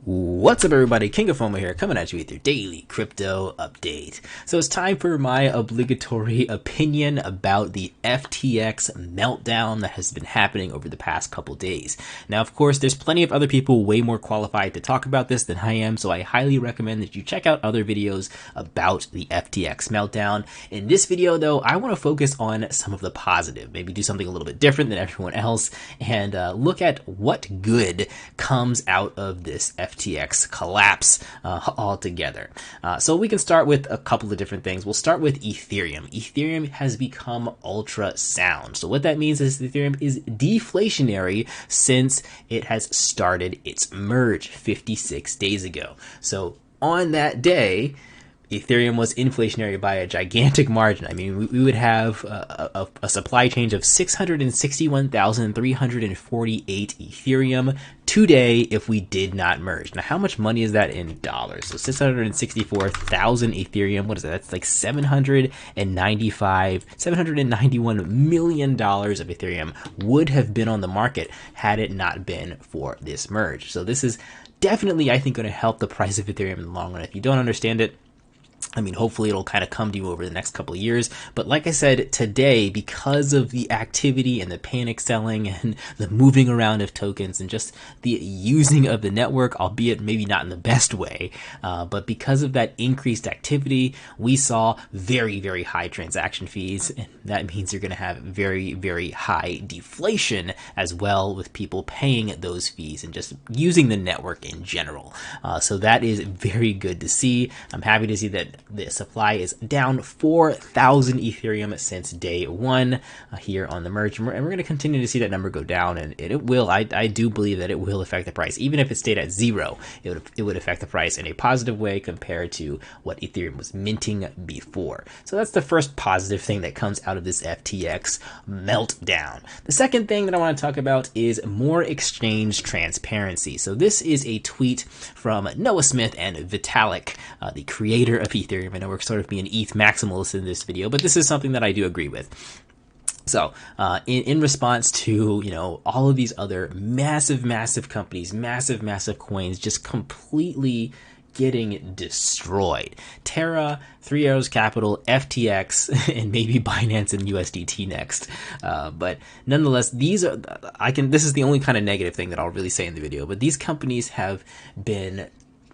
What's up, everybody? King of Fomo here, coming at you with your daily crypto update. So it's time for my obligatory opinion about the FTX meltdown that has been happening over the past couple days. Now, of course, there's plenty of other people way more qualified to talk about this than I am, so I highly recommend that you check out other videos about the FTX meltdown. In this video, though, I want to focus on some of the positive, maybe do something a little bit different than everyone else, and look at what good comes out of this FTX collapse altogether. So we can start with a couple of different things. We'll start with Ethereum. Ethereum has become ultra sound. So what that means is Ethereum is deflationary since it has started its merge 56 days ago. So on that day, Ethereum was inflationary by a gigantic margin. I mean, we would have a supply change of 661,348 Ethereum today if we did not merge. Now, how much money is that in dollars? So 664,000 Ethereum, what is that? That's like $791 million of Ethereum would have been on the market had it not been for this merge. So this is definitely, I think, going to help the price of Ethereum in the long run. If you don't understand it, I mean, hopefully it'll kind of come to you over the next couple of years. But like I said, today, because of the activity and the panic selling and the moving around of tokens and just the using of the network, albeit maybe not in the best way, but because of that increased activity, we saw very, very high transaction fees. And that means you're going to have very, very high deflation as well, with people paying those fees and just using the network in general. So that is very good to see. I'm happy to see that the supply is down 4,000 Ethereum since day one here on the merge. And we're going to continue to see that number go down, and it will. I do believe that it will affect the price. Even if it stayed at zero, it would affect the price in a positive way compared to what Ethereum was minting before. So that's the first positive thing that comes out of this FTX meltdown. The second thing that I want to talk about is more exchange transparency. So this is a tweet from Noah Smith and Vitalik, the creator of Ethereum. I know we're sort of being ETH maximalists in this video, but this is something that I do agree with. So, in response to, all of these other massive companies, massive coins just completely getting destroyed. Terra, Three Arrows Capital, FTX, and maybe Binance and USDT next. But nonetheless, this is the only kind of negative thing that I'll really say in the video, but these companies have been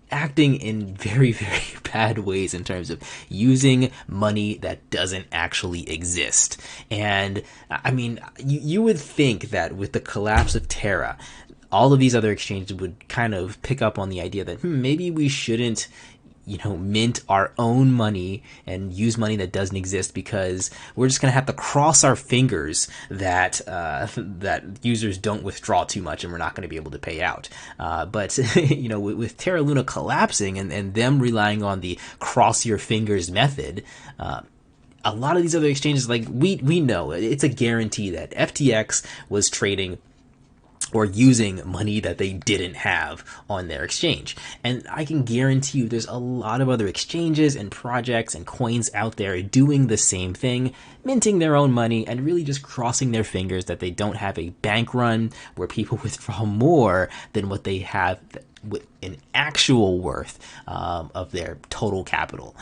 acting in very, very bad ways in terms of using money that doesn't actually exist. And I mean, you would think that with the collapse of Terra, all of these other exchanges would kind of pick up on the idea that maybe we shouldn't mint our own money and use money that doesn't exist, because we're just going to have to cross our fingers that that users don't withdraw too much and we're not going to be able to pay out. But with Terra Luna collapsing and them relying on the cross your fingers method, a lot of these other exchanges, like we know, it's a guarantee that FTX was trading or using money that they didn't have on their exchange. And I can guarantee you there's a lot of other exchanges and projects and coins out there doing the same thing, minting their own money and really just crossing their fingers that they don't have a bank run where people withdraw more than what they have with an actual worth of their total capital.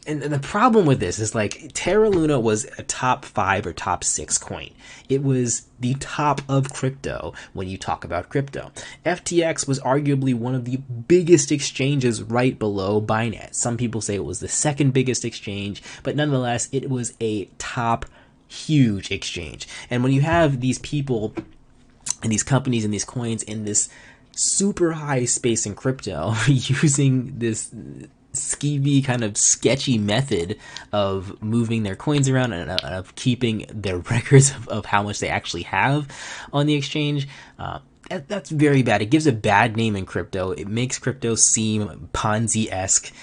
And the problem with this is, like, Terra Luna was a top 5 or top 6 coin. It was the top of crypto when you talk about crypto. FTX was arguably one of the biggest exchanges right below Binance. Some people say it was the second biggest exchange, but nonetheless, it was a top huge exchange. And when you have these people and these companies and these coins in this super high space in crypto using this skeevy kind of sketchy method of moving their coins around and of keeping their records of how much they actually have on the exchange, that's very bad. It gives a bad name in crypto. It makes crypto seem Ponzi-esque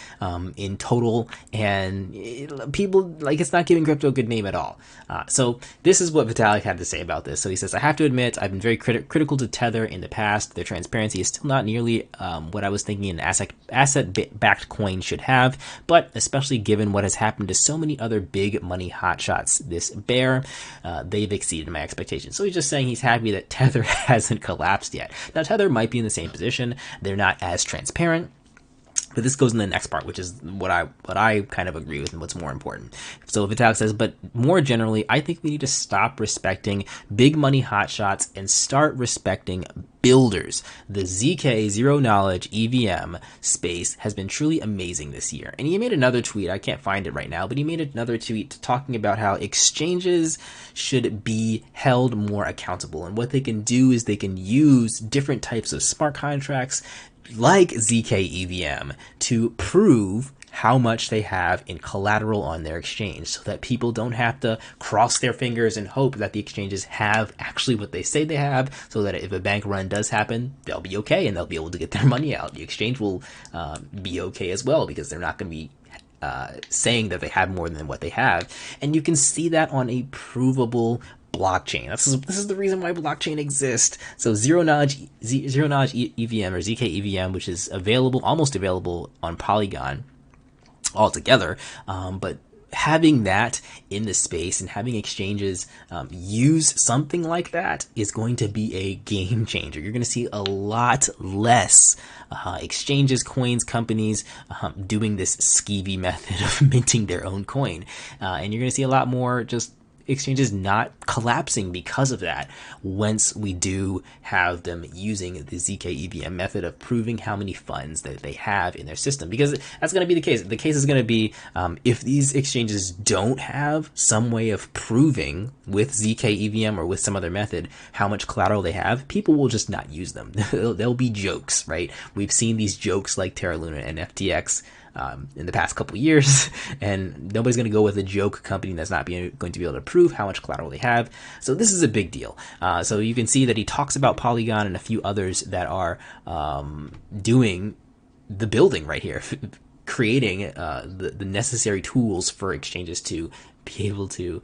in total, and it's not giving crypto a good name at all. So this is what Vitalik had to say about this. So he says, I have to admit, I've been very critical to Tether in the past. Their transparency is still not nearly what I was thinking an asset-backed coin should have, but especially given what has happened to so many other big money hotshots this bear, they've exceeded my expectations. So he's just saying he's happy that Tether hasn't collapsed collapsed yet. Now Tether might be in the same position. They're not as transparent. But this goes in the next part, which is what I kind of agree with and what's more important. So Vitalik says, but more generally, I think we need to stop respecting big money hotshots and start respecting builders. The ZK zero knowledge EVM space has been truly amazing this year. And he made another tweet. I can't find it right now, but he made another tweet talking about how exchanges should be held more accountable. And what they can do is they can use different types of smart contracts like ZK EVM to prove how much they have in collateral on their exchange so that people don't have to cross their fingers and hope that the exchanges have actually what they say they have, so that if a bank run does happen, they'll be okay and they'll be able to get their money out. The exchange will be okay as well, because they're not going to be saying that they have more than what they have. And you can see that on a provable blockchain. This is the reason why blockchain exists. So zero knowledge EVM or ZK EVM, which is almost available on Polygon altogether, but having that in the space and having exchanges use something like that is going to be a game changer. You're going to see a lot less exchanges, coins, companies doing this skeevy method of minting their own coin, and you're going to see a lot more just exchanges not collapsing because of that, once we do have them using the ZK EVM method of proving how many funds that they have in their system. Because that's going to be the case. The case is going to be if these exchanges don't have some way of proving with ZK EVM or with some other method how much collateral they have, people will just not use them. They'll be jokes, right? We've seen these jokes like Terra Luna and FTX in the past couple of years, and nobody's going to go with a joke company that's not going to be able to prove how much collateral they have. So this is a big deal. So you can see that he talks about Polygon and a few others that are doing the building right here, creating the necessary tools for exchanges to be able to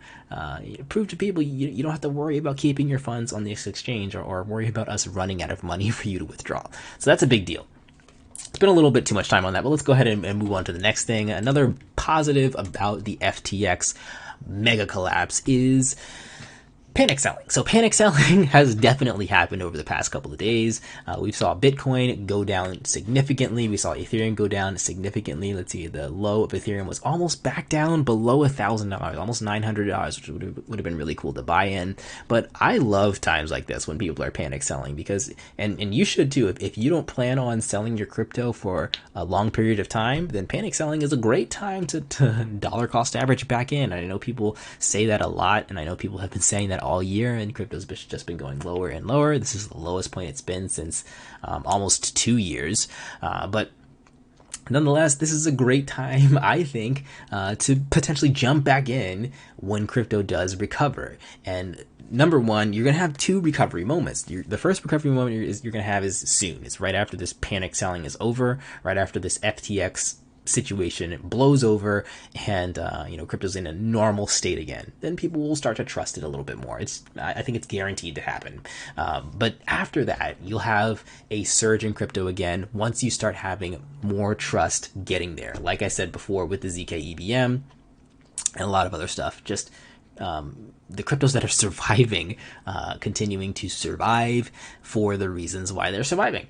prove to people you don't have to worry about keeping your funds on this exchange or worry about us running out of money for you to withdraw. So that's a big deal. Spent a little bit too much time on that, but let's go ahead and move on to the next thing. Another positive about the FTX mega collapse is panic selling. So panic selling has definitely happened over the past couple of days. We saw Bitcoin go down significantly. We saw Ethereum go down significantly. Let's see, the low of Ethereum was almost back down below $1,000, almost $900, which would have been really cool to buy in. But I love times like this when people are panic selling, because, and you should too, if you don't plan on selling your crypto for a long period of time, then panic selling is a great time to dollar cost average back in. I know people say that a lot, and I know people have been saying that all year, and crypto's just been going lower and lower. This is the lowest point it's been since almost 2 years, but nonetheless, this is a great time, I think, to potentially jump back in when crypto does recover. And number one, you're going to have two recovery moments. The first recovery moment you're going to have is soon. It's right after this panic selling is over, right after this FTX situation blows over, and crypto's in a normal state again. Then people will start to trust it a little bit more. I think it's guaranteed to happen. But after that, you'll have a surge in crypto again once you start having more trust getting there. Like I said before, with the ZK EVM and a lot of other stuff, just the cryptos that are surviving, continuing to survive for the reasons why they're surviving.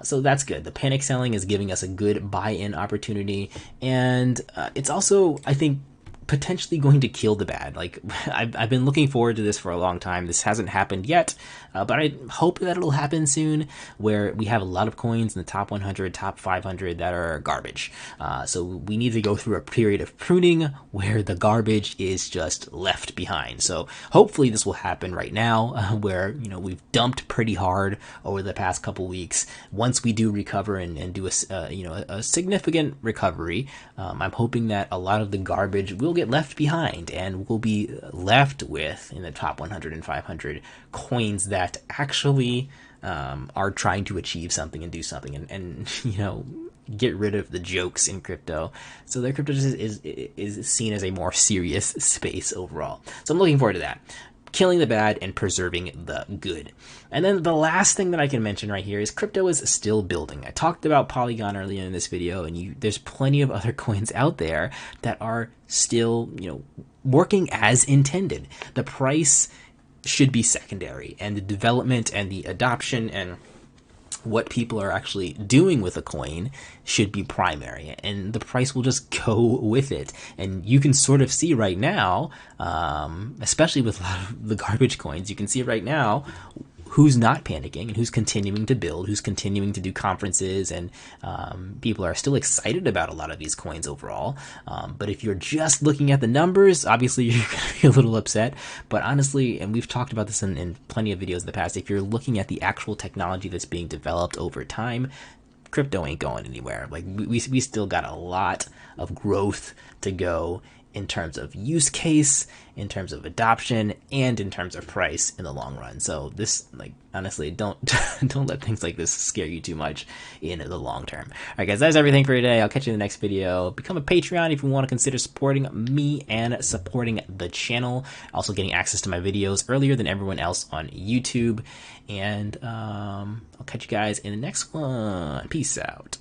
So that's good. The panic selling is giving us a good buy-in opportunity, and it's also, I think, potentially going to kill the bad. Like, I've been looking forward to this for a long time. This hasn't happened yet, but I hope that it'll happen soon, where we have a lot of coins in the top 100, top 500 that are garbage. So we need to go through a period of pruning where the garbage is just left behind. So hopefully this will happen right now, where we've dumped pretty hard over the past couple weeks. Once we do recover and do a significant recovery, I'm hoping that a lot of the garbage will get left behind, and we'll be left with, in the top 100 and 500, coins that actually are trying to achieve something and do something, and get rid of the jokes in crypto, so that crypto is seen as a more serious space overall. So I'm looking forward to that. Killing the bad and preserving the good. And then the last thing that I can mention right here is crypto is still building. I talked about Polygon earlier in this video, and there's plenty of other coins out there that are still, working as intended. The price should be secondary, and the development and the adoption and what people are actually doing with a coin should be primary, and the price will just go with it. And you can sort of see right now, especially with a lot of the garbage coins, you can see right now who's not panicking and who's continuing to build, who's continuing to do conferences, and people are still excited about a lot of these coins overall. But if you're just looking at the numbers, obviously you're going to be a little upset. But honestly, and we've talked about this in plenty of videos in the past, if you're looking at the actual technology that's being developed over time, crypto ain't going anywhere. Like we still got a lot of growth to go in terms of use case, in terms of adoption, and in terms of price in the long run. So this, like, honestly, don't let things like this scare you too much in the long term. All right, guys, that's everything for today. I'll catch you in the next video. Become a Patreon if you want to consider supporting me and supporting the channel. Also getting access to my videos earlier than everyone else on YouTube. And I'll catch you guys in the next one. Peace out.